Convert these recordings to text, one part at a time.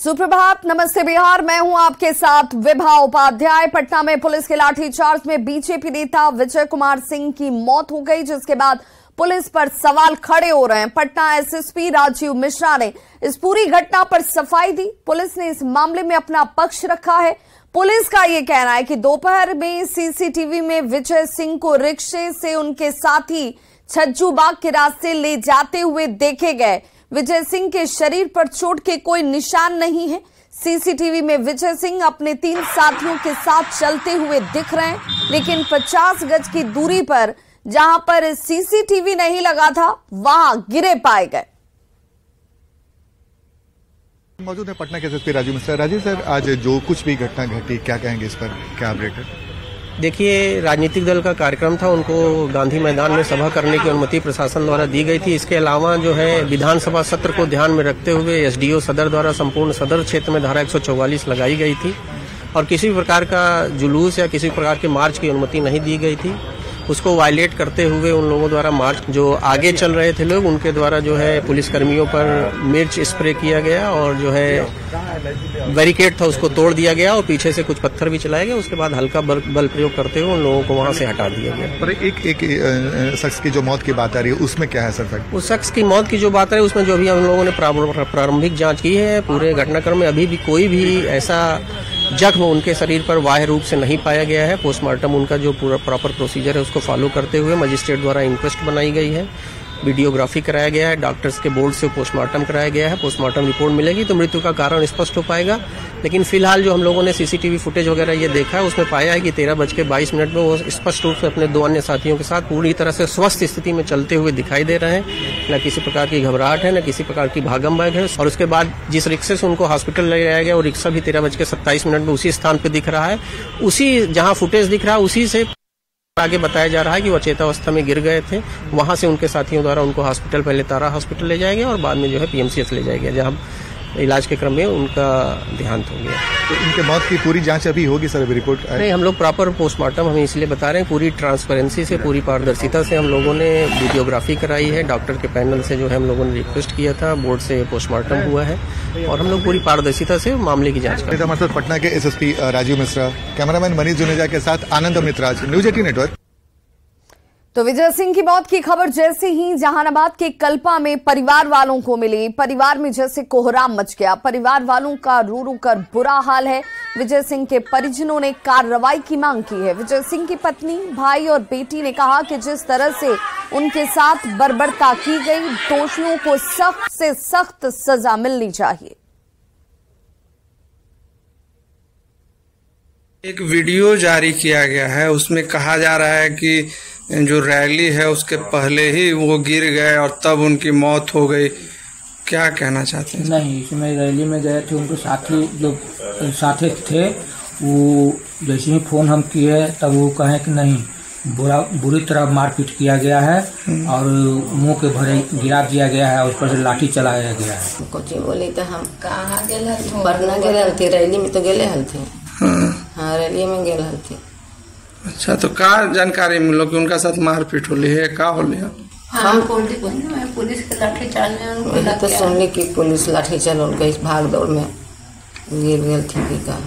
सुप्रभात, नमस्ते बिहार। मैं हूं आपके साथ विभा उपाध्याय। पटना में पुलिस के लाठीचार्ज में बीजेपी नेता विजय कुमार सिंह की मौत हो गई, जिसके बाद पुलिस पर सवाल खड़े हो रहे हैं। पटना एसएसपी राजीव मिश्रा ने इस पूरी घटना पर सफाई दी। पुलिस ने इस मामले में अपना पक्ष रखा है। पुलिस का यह कहना है कि दोपहर में सीसीटीवी में विजय सिंह को रिक्शे से उनके साथी छज्जू बाग के रास्ते ले जाते हुए देखे गए। विजय सिंह के शरीर पर चोट के कोई निशान नहीं है। सीसीटीवी में विजय सिंह अपने 3 साथियों के साथ चलते हुए दिख रहे हैं, लेकिन 50 गज की दूरी पर जहां पर सीसीटीवी नहीं लगा था, वहां गिरे पाए गए। मौजूद है पटना के एसएसपी राजीव मिश्रा। राजीव सर, आज जो कुछ भी घटना घटी, क्या कहेंगे इस पर, क्या अपडेट है? देखिए, राजनीतिक दल का कार्यक्रम था, उनको गांधी मैदान में सभा करने की अनुमति प्रशासन द्वारा दी गई थी। इसके अलावा जो है विधानसभा सत्र को ध्यान में रखते हुए एसडीओ सदर द्वारा संपूर्ण सदर क्षेत्र में धारा 144 लगाई गई थी और किसी भी प्रकार का जुलूस या किसी प्रकार के मार्च की अनुमति नहीं दी गई थी। उसको वायलेट करते हुए उन लोगों द्वारा मार्च जो आगे चल रहे थे लोग, उनके द्वारा जो है पुलिसकर्मियों पर मिर्च स्प्रे किया गया और जो है बैरिकेड था उसको तोड़ दिया गया और पीछे से कुछ पत्थर भी चलाए गए। उसके बाद हल्का बल प्रयोग करते हुए उन लोगों को वहां से हटा दिया गया। पर एक शख्स की जो मौत की बात आ रही है, उसमें क्या है सर? उस शख्स की मौत की जो बात है उसमें जो भी हम लोगों ने प्रारंभिक जांच की है, पूरे घटनाक्रम में अभी भी कोई भी ऐसा जख्म उनके शरीर पर बाह्य रूप से नहीं पाया गया है। पोस्टमार्टम उनका जो पूरा प्रॉपर प्रोसीजर है उसको फॉलो करते हुए मजिस्ट्रेट द्वारा इंक्वेस्ट बनाई गई है, वीडियोग्राफी कराया गया है, डॉक्टर्स के बोर्ड से पोस्टमार्टम कराया गया है। पोस्टमार्टम रिपोर्ट मिलेगी तो मृत्यु का कारण स्पष्ट हो पाएगा। लेकिन फिलहाल जो हम लोगों ने सीसीटीवी फुटेज वगैरह ये देखा है, उसमें पाया है कि 13:22 में वो स्पष्ट रूप से अपने 2 अन्य साथियों के साथ पूरी तरह से स्वस्थ स्थिति में चलते हुए दिखाई दे रहे हैं। न किसी प्रकार की घबराहट है, न किसी प्रकार की भागम भाग है। और उसके बाद जिस रिक्शे से उनको हॉस्पिटल ले जाया गया, वो रिक्शा भी 13:27 में उसी स्थान पर दिख रहा है। उसी जहां फुटेज दिख रहा है उसी से आगे बताया जा रहा है कि वो अचेतावस्था में गिर गए थे। वहां से उनके साथियों द्वारा उनको हॉस्पिटल, पहले तारा हॉस्पिटल ले जाया गया और बाद में जो है पीएमसीएच ले जाया गया, जहां इलाज के क्रम में उनका देहांत हो गया। तो इनके मौत की पूरी जांच अभी होगी सर? अभी रिपोर्ट नहीं, हम लोग प्रॉपर पोस्टमार्टम हम इसलिए बता रहे हैं, पूरी ट्रांसपेरेंसी से, पूरी पारदर्शिता से हम लोगों ने वीडियोग्राफी कराई है। डॉक्टर के पैनल से जो है हम लोगों ने रिक्वेस्ट किया था, बोर्ड से पोस्टमार्टम हुआ है और हम लोग पूरी पारदर्शिता से मामले की जाँच कर रहे हैं। पटना के एसएसपी राजीव मिश्रा, कैमरामैन मनीष जुनेजा के साथ आनंद अमृतराज, न्यूज 18 नेटवर्क। तो विजय सिंह की मौत की खबर जैसे ही जहानाबाद के कल्पा में परिवार वालों को मिली, परिवार में जैसे कोहराम मच गया। परिवार वालों का रो रो कर बुरा हाल है। विजय सिंह के परिजनों ने कार्रवाई की मांग की है। विजय सिंह की पत्नी, भाई और बेटी ने कहा कि जिस तरह से उनके साथ बर्बरता की गई, दोषियों को सख्त से सख्त सजा मिलनी चाहिए। एक वीडियो जारी किया गया है, उसमें कहा जा रहा है कि जो रैली है उसके पहले ही वो गिर गए और तब उनकी मौत हो गई। क्या कहना चाहते हैं? नहीं, इसमें रैली में गए थे, उनके साथी जो साथी थे, वो जैसे ही फोन हम किए तब वो कहें कि नहीं, बुरी तरह मारपीट किया गया है और मुंह के भरे गिरा दिया गया है और उस पर से लाठी चलाया गया है। कुछ बोली तो हम कहाँ गेल पटना गेल थे, रैली में तो गेले हल थे। हाँ, रैली में गेल हल थे। अच्छा, तो का जानकारी मिलो कि उनका साथ मारपीट होली है? का होली है? हम पुलिस के लाठी चाल तो सुनने की पुलिस लाठी चल उनका इस भाग दौड़ में गिर गए थी का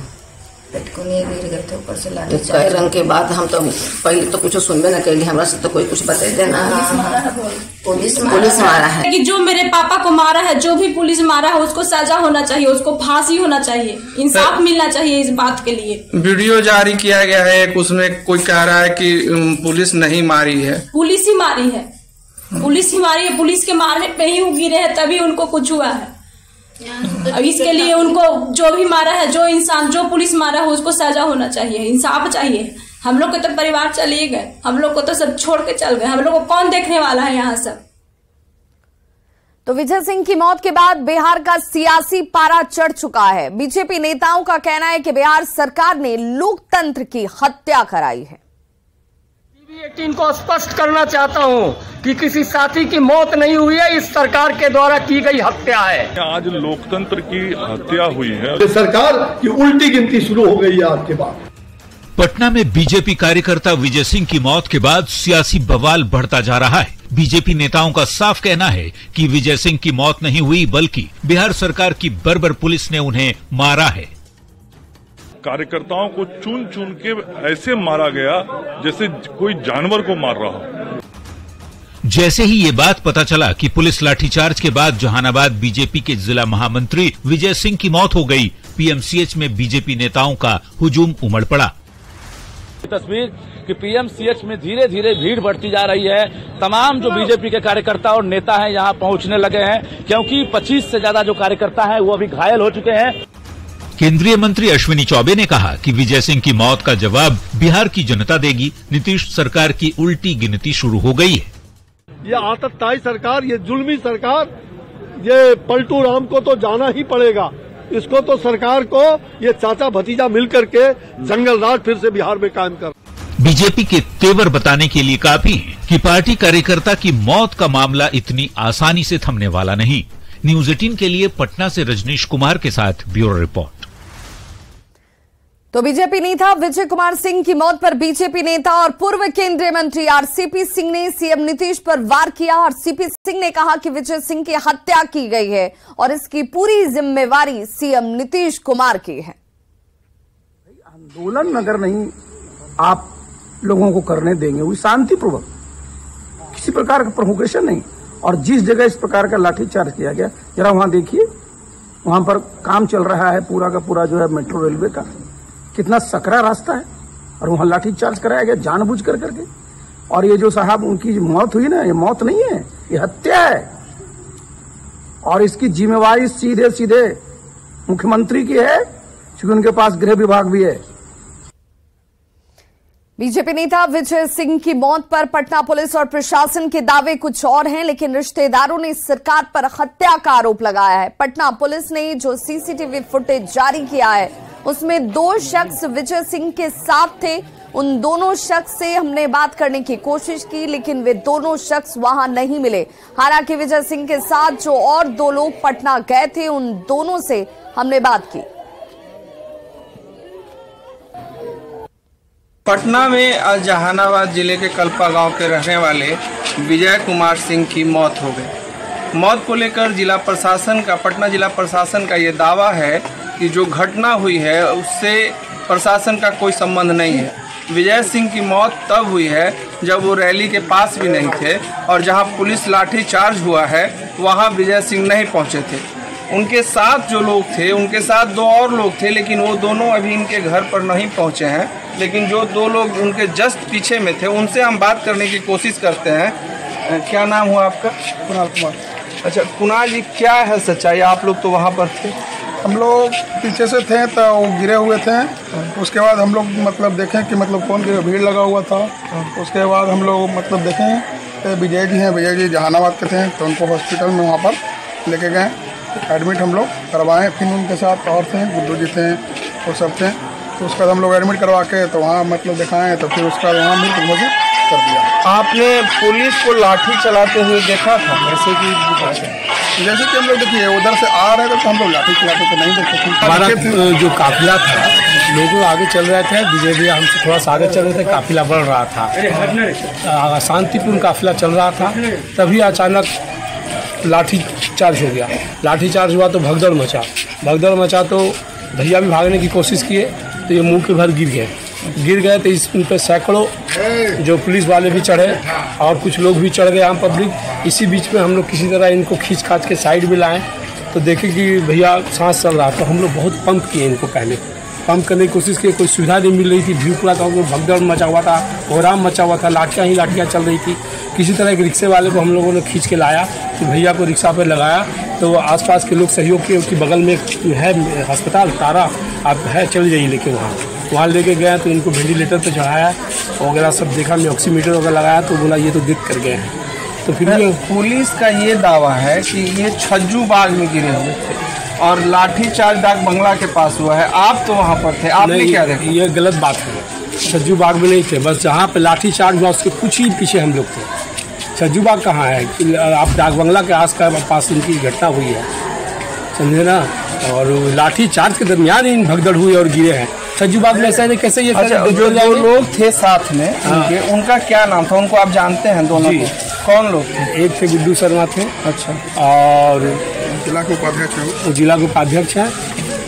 गिर गए थे ऊपर से लाठी कई रंग के बाद हम तो पहले तो कुछ सुनबे न कैली, हमरा से तो कोई कुछ बता देना। पुलिस मारा है कि जो मेरे पापा को मारा है, जो भी पुलिस मारा है उसको सजा होना चाहिए, उसको फांसी होना चाहिए, इंसाफ मिलना चाहिए इस बात के लिए। वीडियो जारी किया गया है एक, उसमें कोई कह रहा है कि पुलिस नहीं मारी है। पुलिस ही मारी है, पुलिस ही मारी है। पुलिस के मारने पे ही वो गिरे हैं, तभी उनको कुछ हुआ है। अब इसके लिए उनको जो भी मारा है, जो इंसान, जो पुलिस मारा है, उसको सजा होना चाहिए, इंसाफ चाहिए। हम लोग के तो परिवार चले गए, हम लोग को तो सब छोड़ के चल गए, हम लोग को कौन देखने वाला है यहाँ सब। तो विजय सिंह की मौत के बाद बिहार का सियासी पारा चढ़ चुका है। बीजेपी नेताओं का कहना है कि बिहार सरकार ने लोकतंत्र की हत्या कराई है। टीवी 18 को स्पष्ट करना चाहता हूं कि किसी साथी की मौत नहीं हुई है, इस सरकार के द्वारा की गई हत्या है। आज लोकतंत्र की हत्या हुई है। सरकार की उल्टी गिनती शुरू हो गई है आज के बाद। पटना में बीजेपी कार्यकर्ता विजय सिंह की मौत के बाद सियासी बवाल बढ़ता जा रहा है। बीजेपी नेताओं का साफ कहना है कि विजय सिंह की मौत नहीं हुई, बल्कि बिहार सरकार की बर्बर पुलिस ने उन्हें मारा है। कार्यकर्ताओं को चुन चुन के ऐसे मारा गया जैसे कोई जानवर को मार रहा हो। जैसे ही ये बात पता चला कि पुलिस लाठीचार्ज के बाद जहानाबाद बीजेपी के जिला महामंत्री विजय सिंह की मौत हो गई, पीएमसीएच में बीजेपी नेताओं का हुजूम उमड़ पड़ा। तस्वीर कि पीएमसीएच में धीरे धीरे भीड़ बढ़ती जा रही है। तमाम जो बीजेपी के कार्यकर्ता और नेता हैं यहाँ पहुँचने लगे हैं, क्योंकि 25 से ज्यादा जो कार्यकर्ता हैं वो अभी घायल हो चुके हैं। केंद्रीय मंत्री अश्विनी चौबे ने कहा कि विजय सिंह की मौत का जवाब बिहार की जनता देगी। नीतीश सरकार की उल्टी गिनती शुरू हो गई है। ये आतताई सरकार, ये जुल्मी सरकार, ये पलटू राम को तो जाना ही पड़ेगा। इसको तो सरकार को ये चाचा भतीजा मिलकर के जंगल राज फिर से बिहार में कायम कर। बीजेपी के तेवर बताने के लिए काफी है कि पार्टी कार्यकर्ता की मौत का मामला इतनी आसानी से थमने वाला नहीं। न्यूज 18 के लिए पटना से रजनीश कुमार के साथ ब्यूरो रिपोर्ट। तो बीजेपी नेता विजय कुमार सिंह की मौत पर बीजेपी नेता और पूर्व केंद्रीय मंत्री आरसीपी सिंह ने सीएम नीतीश पर वार किया। आरसीपी सिंह ने कहा कि विजय सिंह की हत्या की गई है और इसकी पूरी जिम्मेवारी सीएम नीतीश कुमार की है। आंदोलन अगर नहीं आप लोगों को करने देंगे, वो शांतिपूर्वक, किसी प्रकार का प्रोवोकेशन नहीं, और जिस जगह इस प्रकार का लाठीचार्ज किया गया, जरा वहां देखिए, वहां पर काम चल रहा है पूरा का पूरा जो है मेट्रो रेलवे का, कितना सकरा रास्ता है, और वहां लाठीचार्ज कराया गया जानबूझ कर करके। और ये जो साहब उनकी मौत हुई ना, ये मौत नहीं है, ये हत्या है, और इसकी जिम्मेवारी सीधे सीधे मुख्यमंत्री की है, क्योंकि उनके पास गृह विभाग भी है। बीजेपी नेता विजय सिंह की मौत पर पटना पुलिस और प्रशासन के दावे कुछ और हैं, लेकिन रिश्तेदारों ने सरकार पर हत्या का आरोप लगाया है। पटना पुलिस ने जो सीसीटीवी फुटेज जारी किया है, उसमें 2 शख्स विजय सिंह के साथ थे। उन दोनों शख्स से हमने बात करने की कोशिश की, लेकिन वे दोनों शख्स वहां नहीं मिले। हालांकि विजय सिंह के साथ जो और 2 लोग पटना गए थे, उन दोनों से हमने बात की। पटना में जहानाबाद जिले के कल्पा गांव के रहने वाले विजय कुमार सिंह की मौत हो गई। मौत को लेकर जिला प्रशासन का, पटना जिला प्रशासन का ये दावा है कि जो घटना हुई है उससे प्रशासन का कोई संबंध नहीं है। विजय सिंह की मौत तब हुई है जब वो रैली के पास भी नहीं थे, और जहां पुलिस लाठी चार्ज हुआ है वहां विजय सिंह नहीं पहुंचे थे। उनके साथ जो लोग थे, उनके साथ 2 और लोग थे, लेकिन वो दोनों अभी इनके घर पर नहीं पहुंचे हैं। लेकिन जो 2 लोग उनके जस्ट पीछे में थे, उनसे हम बात करने की कोशिश करते हैं। क्या नाम हुआ आपका? कुणाल कुमार। अच्छा कुणाल जी, क्या है सच्चाई? आप लोग तो वहाँ पर थे। हम लोग पीछे से थे तो वो गिरे हुए थे। उसके बाद हम लोग मतलब देखें कि मतलब कौन गिरे, भीड़ लगा हुआ था। उसके बाद हम लोग मतलब देखें विजय जी हैं, विजय जी जहानाबाद के थे, तो उनको हॉस्पिटल में वहाँ पर लेके गए, एडमिट हम लोग करवाएं। फिर उनके साथ और थे, गुड्डू जी थे, वो सब थे। तो उसका हम लोग एडमिट करवा के तो वहाँ मतलब दिखाएं, तो फिर उसका वहाँ मृत घोषित कर दिया। आपने पुलिस को लाठी चलाते हुए देखा था? जैसे कि हम लोग देखिए उधर से आ रहे थे तो हम लोग लाठी चलाते तो नहीं देखते थे। हमारा जो काफिला था, लोग आगे चल रहे थे, विजय भी हमसे थोड़ा सा आगे चल रहे थे, काफिला बढ़ रहा था, शांतिपूर्ण काफिला चल रहा था। तभी अचानक लाठी चार्ज हो गया। लाठी चार्ज हुआ तो भगदड़ मचा तो भैया भी भागने की कोशिश किए, तो ये मुंह के भर गिर गए। तो इन पर सैकड़ों जो पुलिस वाले भी चढ़े और कुछ लोग भी चढ़ गए, आम पब्लिक। इसी बीच में हम लोग किसी तरह इनको खींच खाच के साइड में लाएं, तो देखे कि भैया सांस चल रहा। तो हम लोग बहुत पंप किए इनको, पहले पंप करने की कोशिश की, कोई सुविधा नहीं मिल रही थी। भीड़ पूरा गाँव में भगदड़ मचा हुआ था, कोहराम मचा हुआ था, लाठियाँ चल रही थी। किसी तरह एक रिक्शे वाले को हम लोगों ने खींच के लाया, तो भैया को रिक्शा पर लगाया, तो आसपास के लोग सहयोग किए। उसके बगल में है अस्पताल तारा, आप है चल जाइए लेके वहाँ लेके गए। तो इनको वेंटिलेटर पे चढ़ाया वगैरह सब देखा, में ऑक्सीमीटर वगैरह लगाया, तो बोला ये तो दिख कर गए हैं। तो फिर पुलिस का ये दावा है कि ये छज्जू बाग में गिरे हुए थे और लाठी चार्ज डाक बंगला के पास हुआ है। आप तो वहाँ पर थे, आपने क्या देखा? ये गलत बात है, छज्जू बाग में नहीं थे। बस जहाँ पे लाठी चार्ज हुआ उसके कुछ ही पीछे हम लोग थे। छज्जू बाग कहाँ है? आप डाक बंगला के पास इनकी घटना हुई है, समझे ना। और लाठी चार्ज के दरमियान इन भगदड़ हुई और गिरे हैं। छज्जू बाग में ऐसा कैसे ये? अच्छा, जो 2 लोग थे साथ में, उनका क्या नाम था? उनको आप जानते हैं दोनों को? कौन लोग थे? एक थे गुड्डू शर्मा थे। अच्छा। और जिला के उपाध्यक्ष हैं, वो जिला के उपाध्यक्ष हैं।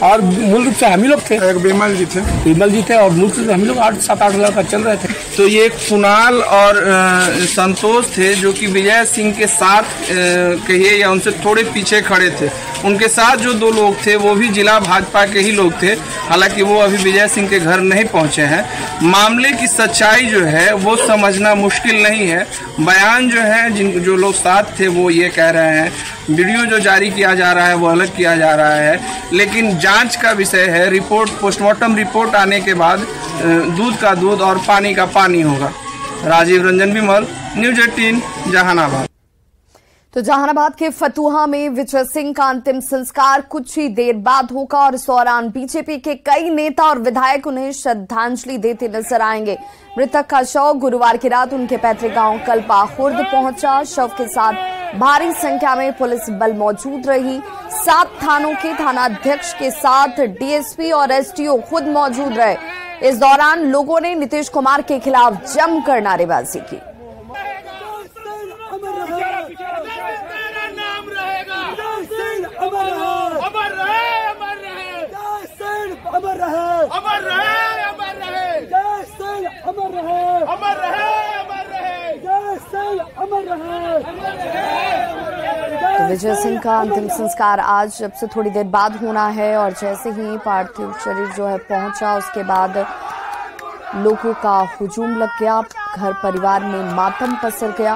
और मूल रूप से हम ही लोग थे। एक विमल जी थे। विमल जी थे और मूल रूप से हम लोग 8-7-8 लड़का चल रहे थे। तो ये कुणाल और संतोष थे जो कि विजय सिंह के साथ कहिए या उनसे थोड़े पीछे खड़े थे। उनके साथ जो 2 लोग थे वो भी जिला भाजपा के ही लोग थे, हालांकि वो अभी विजय सिंह के घर नहीं पहुंचे हैं। मामले की सच्चाई जो है वो समझना मुश्किल नहीं है। बयान जो है जो लोग साथ थे वो ये कह रहे हैं, वीडियो जो जारी किया जा रहा है वो अलग किया जा रहा है, लेकिन जांच का विषय है। रिपोर्ट, पोस्टमार्टम रिपोर्ट आने के बाद दूध का दूध और पानी का पानी होगा। राजीव रंजन विमल, न्यूज 18 जहानाबाद। तो जहानाबाद के फतुहा में विजय सिंह का अंतिम संस्कार कुछ ही देर बाद होगा और इस दौरान बीजेपी के कई नेता और विधायक उन्हें श्रद्धांजलि देते नजर आएंगे। मृतक का शव गुरुवार की रात उनके पैतृक गांव कल्पा खुर्द पहुंचा। शव के साथ भारी संख्या में पुलिस बल मौजूद रही। 7 थानों के थानाध्यक्ष के साथ डीएसपी और एसडीओ खुद मौजूद रहे। इस दौरान लोगों ने नीतीश कुमार के खिलाफ जमकर नारेबाजी की। तो विजय सिंह का अंतिम संस्कार आज अब से थोड़ी देर बाद होना है और जैसे ही पार्थिव शरीर जो है पहुंचा उसके बाद लोगों का हुजूम लग गया। घर परिवार में मातम पसर गया।